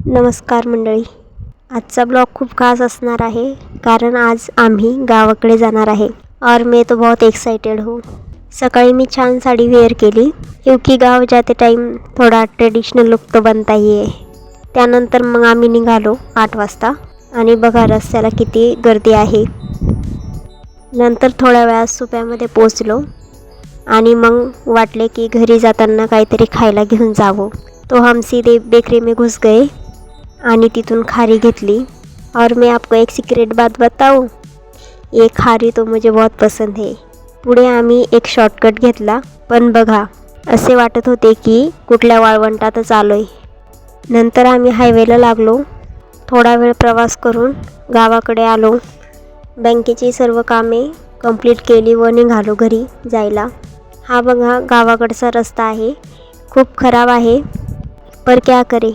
नमस्कार मंडळी. आजचा ब्लॉग खूप खास असणार आहे कारण आज आम्ही गावाकडे जाणार आहे और मैं तो बहुत एक्साइटेड हूँ. सकाळी मी छान साडी वेअर केली क्योंकि गाव जाते टाइम थोडा ट्रेडिशनल लुक तो बनता ही आहे. त्यानंतर मग आम्ही निघालो 8 वाजता आणि बघा रस्त्याला किती गर्दी आहे. नंतर थोड्या वेळात सुप्यामध्ये पोचलो आणि मग वाटले की घरी जाताना काहीतरी खायला घेऊन जावं. तो हम सीधे बेकरी में घुस गए आणि तिथून खारी घेतली. और मैं आपको एक सीक्रेट बात बताऊं, ये खारी तो मुझे बहुत पसंद है. पुढे आम्ही एक शॉर्टकट घेतला, पण बघा असे वाटत होते की कुठल्या वाळवंटातच आलोय. नंतर आम्ही हायवेला लागलो. थोडा वेळ प्रवास करून गावाकडे आलो. बँकेची सर्व कामे कंप्लीट केली व निघालो घरी जायला. हा बघा गावाकडचा रस्ता आहे, खूप खराब आहे पर क्या करे,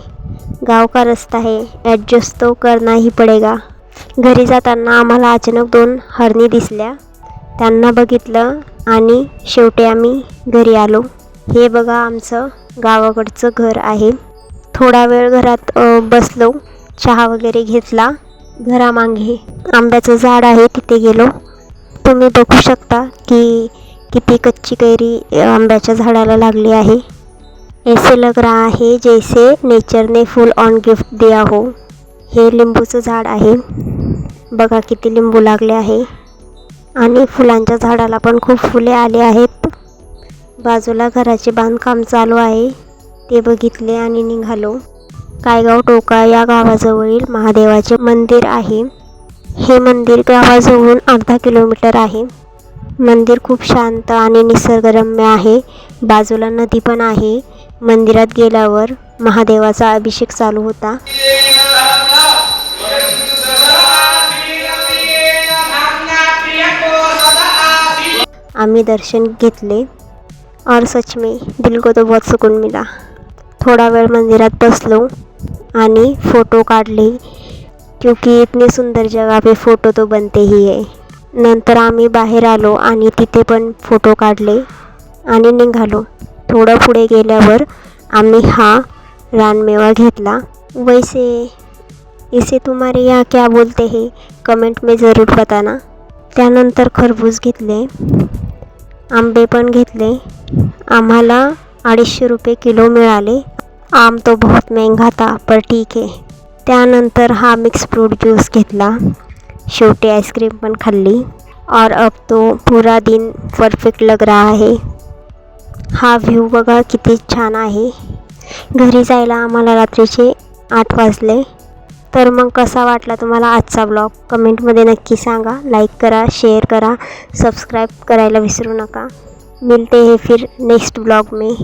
गाव का रस्ता है, ॲडजस्ट तो करना ही पडेगा. घरी जाताना आम्हाला अचानक 2 हरणी दिसल्या. त्यांना बघितलं आणि शेवटी आम्ही घरी आलो. हे बघा आमचं गावाकडचं घर आहे. थोडा वेळ घरात बसलो, चहा वगैरे घेतला. घरामागे आंब्याचं झाड आहे, तिथे गेलो. तुम्ही बघू शकता की किती कच्ची कैरी आंब्याच्या झाडाला लागली आहे. ऐसे लग रहा है जैसे नेचर ने फुल ऑन गिफ्ट दिया हो. हे लिंबूचं झाड आहे. बघा किती लिंबू लागले आहे आणि फुलांच्या झाडाला पण खूप फुले आले आहेत. बाजूला घराचे बांधकाम चालू आहे, ते बघितले आणि निघालो. कायगाव टोका या गावाजवळील महादेवाचे मंदिर आहे. हे मंदिर गावाजवळून अर्धा किलोमीटर आहे. मंदिर खूप शांत आणि निसर्गरम्य आहे. बाजूला नदी पण आहे. मंदिरात गेल्यावर महादेवाचा अभिषेक चालू होता. आम्ही दर्शन घेतले और सच में दिल को तो बहुत सुकून मिला. थोडा वेळ मंदिरात बसलो आणि फ़ोटो काढले क्योंकि इतनी सुंदर जगह पे फ़ोटो तो बनते ही है. नंतर आम्ही बाहेर आलो आणि तिथे पण फ़ोटो काढले आणि निघालो. थोडं पुढे गेल्यावर आम्ही हा रानमेवा घेतला. वैसे इसे तुम्हारे यहाँ क्या बोलते हैं, कमेंट में ज़रूर बताना. त्यानंतर खरबूज घेतले, आंबे पण घेतले. आम्हाला 250 रुपये किलो मिळाले. आम तो बहुत महंगा था पर ठीक है. त्यानंतर हा मिक्स फ्रूट ज्यूस घेतला. शेवटी आईस्क्रीम पण खाल्ली. और अब तो पूरा दिन परफेक्ट लग रहा है. हा व्ह्यू बघा किती छान आहे. घरी जायला आम्हाला रात्रीचे 8 वाजले. तर मग कसा वाटला तुम्हाला आजचा ब्लॉग कमेंटमध्ये नक्की सांगा. लाईक करा, शेअर करा, सबस्क्राईब करायला विसरू नका. मिलते हैं फिर नेक्स्ट ब्लॉग में.